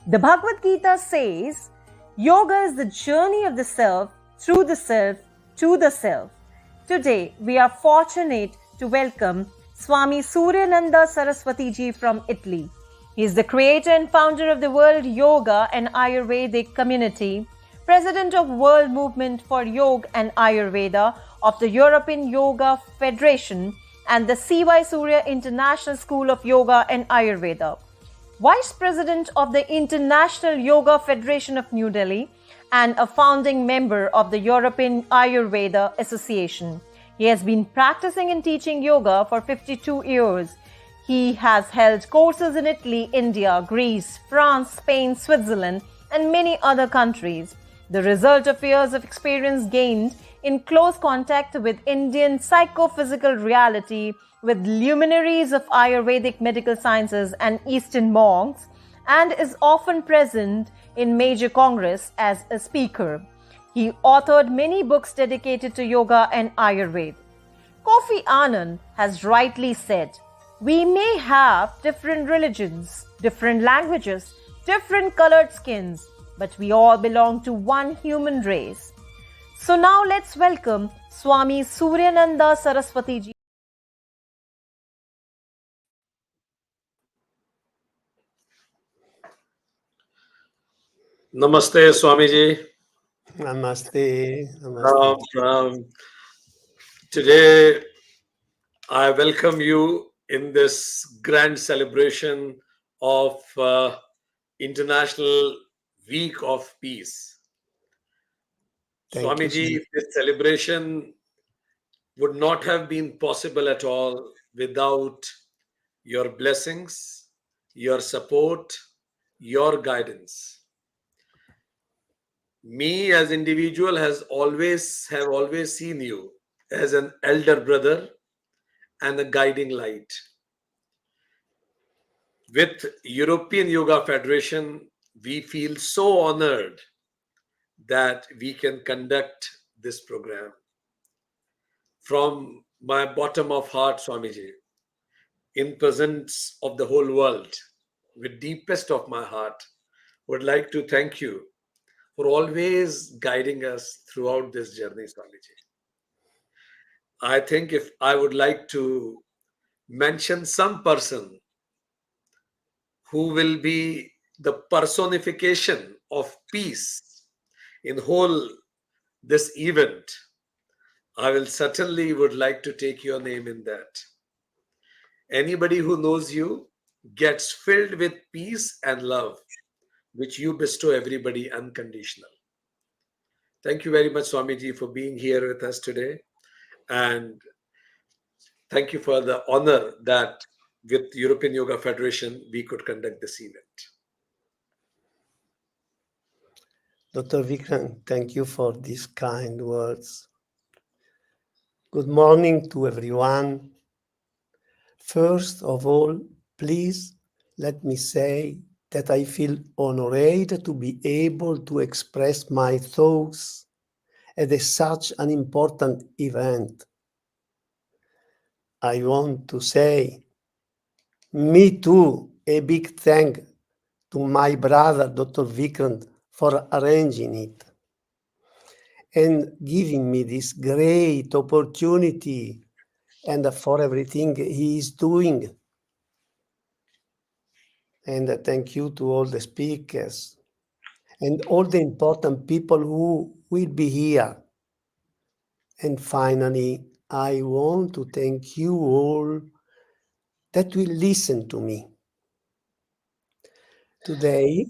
The Bhagavad Gita says, yoga is the journey of the self, through the self, to the self. Today, we are fortunate to welcome Swami Suryananda Saraswati ji from Italy. He is the creator and founder of the World Yoga and Ayurvedic Community, president of World Movement for Yoga and Ayurveda of the European Yoga Federation and the C.Y. Surya International School of Yoga and Ayurveda, Vice President of the International Yoga Federation of New Delhi, and a founding member of the European Ayurveda Association. He has been practicing and teaching yoga for 52 years. He has held courses in Italy, India, Greece, France, Spain, Switzerland, and many other countries. The result of years of experience gained in close contact with Indian psychophysical reality, with luminaries of Ayurvedic medical sciences and Eastern monks, and is often present in major congress as a speaker. He authored many books dedicated to yoga and Ayurveda. Kofi Annan has rightly said, we may have different religions, different languages, different colored skins, but we all belong to one human race. So now let's welcome Swami Suryananda Saraswati ji. Namaste, Swamiji. Namaste. Namaste. Today, I welcome you in this grand celebration of International Week of Peace. Swamiji, this celebration would not have been possible at all without your blessings, your support, your guidance. Me as individual have always seen you as an elder brother and a guiding light. With European Yoga Federation, we feel so honored that we can conduct this program. From my bottom of heart, Swamiji, in presence of the whole world, with deepest of my heart, would like to thank you for always guiding us throughout this journey, Swamiji. I think if I would like to mention some person who will be the personification of peace in whole this event, I will certainly would like to take your name in that. Anybody who knows you gets filled with peace and love, which you bestow everybody unconditional. Thank you very much, Swamiji, for being here with us today. And thank you for the honor that with European Yoga Federation, we could conduct this event. Dr. Vikram, thank you for these kind words. Good morning to everyone. First of all, please let me say that I feel honored to be able to express my thoughts at such an important event. I want to say, me too, a big thank to my brother, Dr. Vikram, for arranging it and giving me this great opportunity and for everything he is doing. And thank you to all the speakers and all the important people who will be here. And finally, I want to thank you all that will listen to me. Today,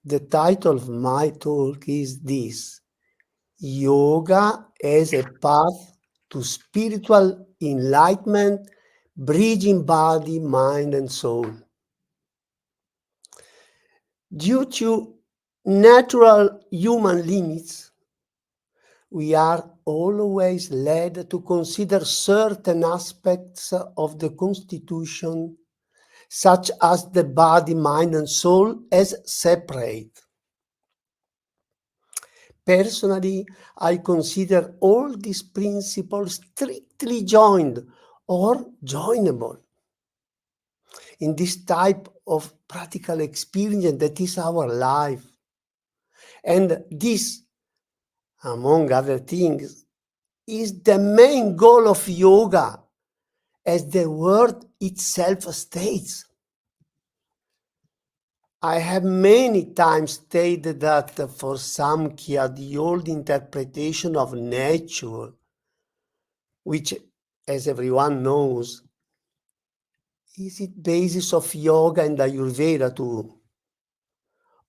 the title of my talk is this: Yoga as a path to spiritual enlightenment, bridging body, mind, and soul. Due to natural human limits, we are always led to consider certain aspects of the Constitution, such as the body, mind, and soul, as separate. Personally, I consider all these principles strictly joined or joinable in this type of practical experience that is our life. And this, among other things, is the main goal of yoga, as the word itself states. I have many times stated that for Samkhya, the old interpretation of nature, which, as everyone knows, is the basis of yoga and Ayurveda too.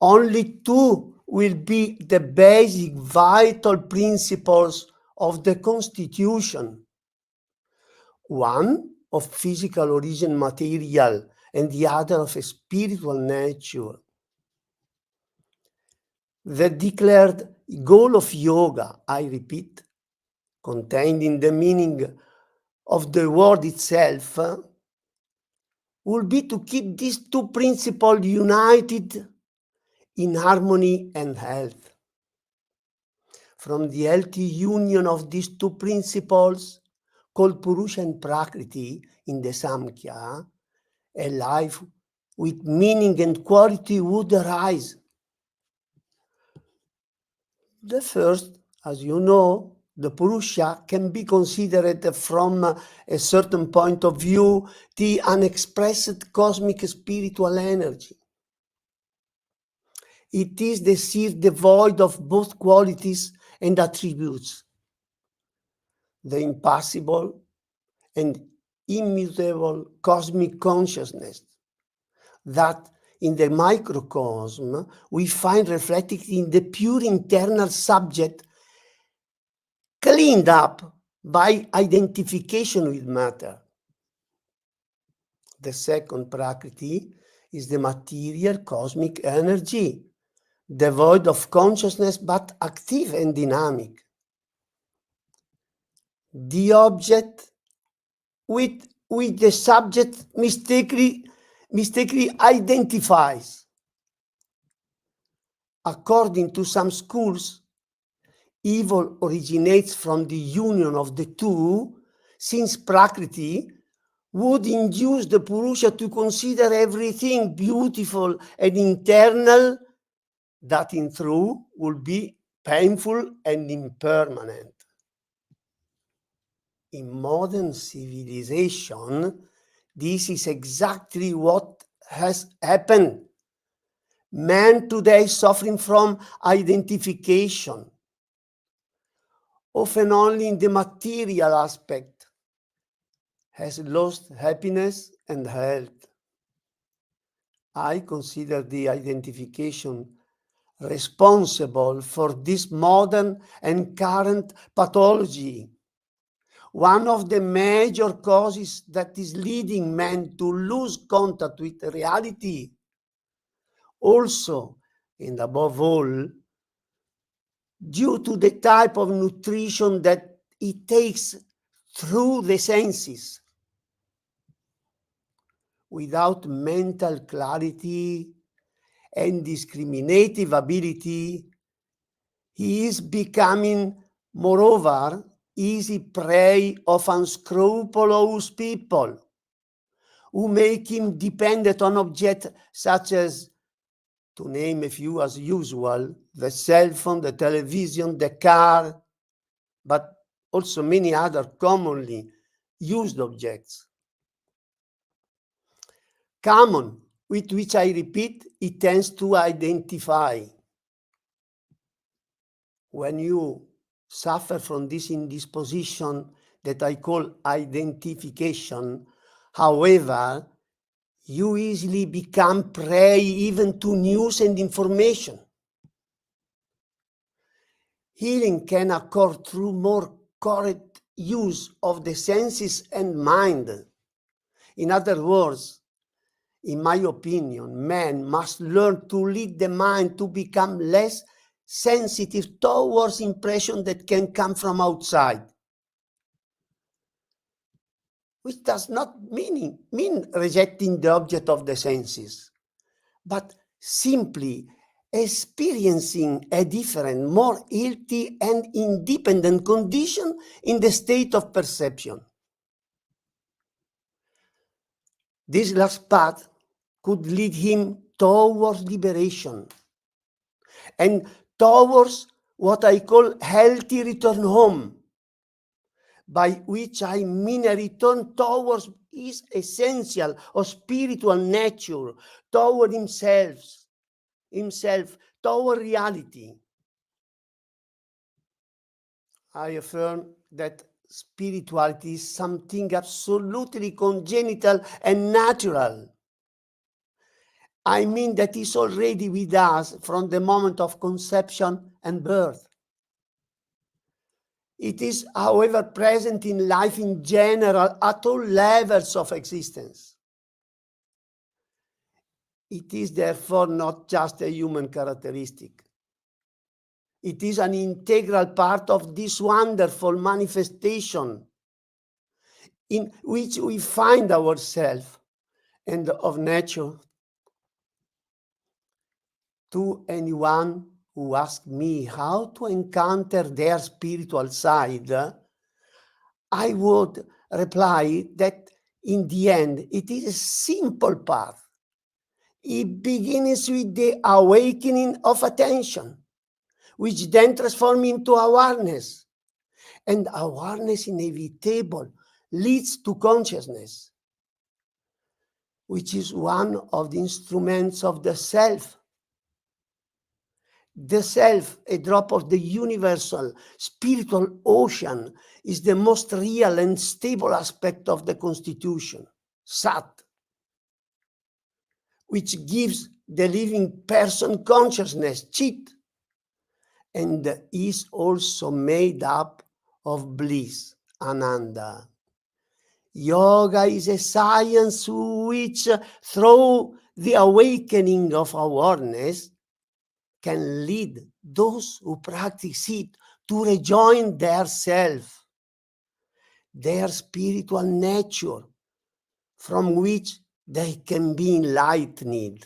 Only two will be the basic vital principles of the constitution. One of physical origin material and the other of a spiritual nature. The declared goal of yoga, I repeat, contained in the meaning of the word itself, will be to keep these two principles united in harmony and health. From the healthy union of these two principles, called Purusha and Prakriti in the Samkhya, a life with meaning and quality would arise. The first, as you know, the Purusha can be considered from a certain point of view the unexpressed cosmic spiritual energy. It is the seed devoid of both qualities and attributes. The impassible and immutable cosmic consciousness that in the microcosm we find reflected in the pure internal subject, cleaned up by identification with matter. The second Prakriti is the material cosmic energy, devoid of consciousness but active and dynamic. The object with which the subject mistakenly identifies. According to some schools, evil originates from the union of the two, since Prakriti would induce the Purusha to consider everything beautiful and internal, that in truth would be painful and impermanent. In modern civilization, this is exactly what has happened. Man today suffering from identification, often only in the material aspect, has lost happiness and health. I consider the identification responsible for this modern and current pathology. One of the major causes that is leading men to lose contact with reality. Also, and above all, due to the type of nutrition that it takes through the senses. Without mental clarity and discriminative ability, he is becoming, moreover, easy prey of unscrupulous people who make him dependent on objects such as, to name a few as usual, the cell phone, the television, the car, but also many other commonly used objects. Common, with which I repeat, it tends to identify. When you suffer from this indisposition that I call identification, however, you easily become prey even to news and information. Healing can occur through more correct use of the senses and mind. In other words, in my opinion, man must learn to lead the mind to become less sensitive towards impressions that can come from outside. Which does not mean rejecting the object of the senses, but simply experiencing a different, more healthy and independent condition in the state of perception. This last path could lead him towards liberation and towards what I call healthy return home, by which I mean a return towards his essential or spiritual nature, toward himself, toward reality. I affirm that spirituality is something absolutely congenital and natural. I mean that is already with us from the moment of conception and birth. It is, however, present in life in general at all levels of existence. It is therefore not just a human characteristic. It is an integral part of this wonderful manifestation in which we find ourselves and of nature. To anyone who asks me how to encounter their spiritual side, I would reply that in the end, it is a simple path. It begins with the awakening of attention, which then transforms into awareness. And awareness inevitable leads to consciousness, which is one of the instruments of the self. The self, a drop of the universal spiritual ocean, is the most real and stable aspect of the constitution, Sat, which gives the living person consciousness, Chit, and is also made up of bliss, Ananda. Yoga is a science which, through the awakening of awareness, can lead those who practice it to rejoin their self, their spiritual nature, from which they can be enlightened.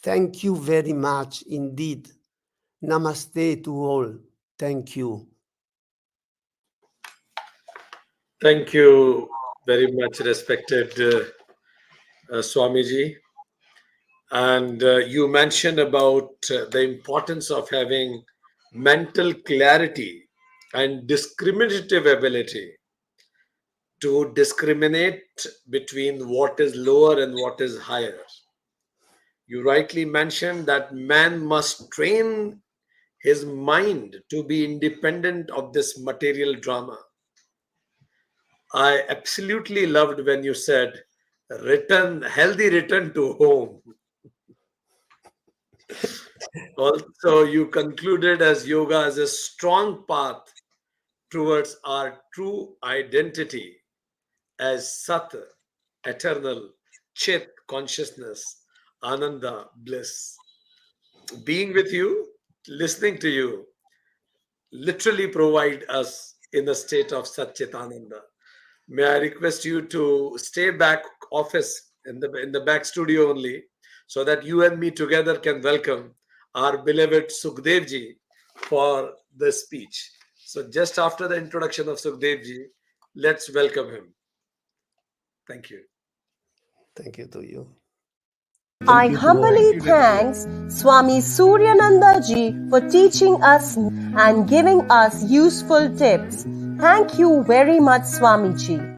Thank you very much indeed. Namaste to all. Thank you. Thank you very much, respected Swamiji. And you mentioned about the importance of having mental clarity and discriminative ability to discriminate between what is lower and what is higher. You rightly mentioned that man must train his mind to be independent of this material drama. I absolutely loved when you said healthy return to home. Also, you concluded as yoga as a strong path towards our true identity as Sat, eternal, Chit, consciousness, Ananda, bliss. Being with you, listening to you, literally provide us in a state of Satchitananda. May I request you to stay back office in the back studio only, so that you and me together can welcome our beloved Sukhdev ji for the speech. So just after the introduction of Sukhdev ji, let's welcome him. Thank you. Thank you to you. I humbly thanks Swami Suryananda ji for teaching us and giving us useful tips. Thank you very much, Swami ji.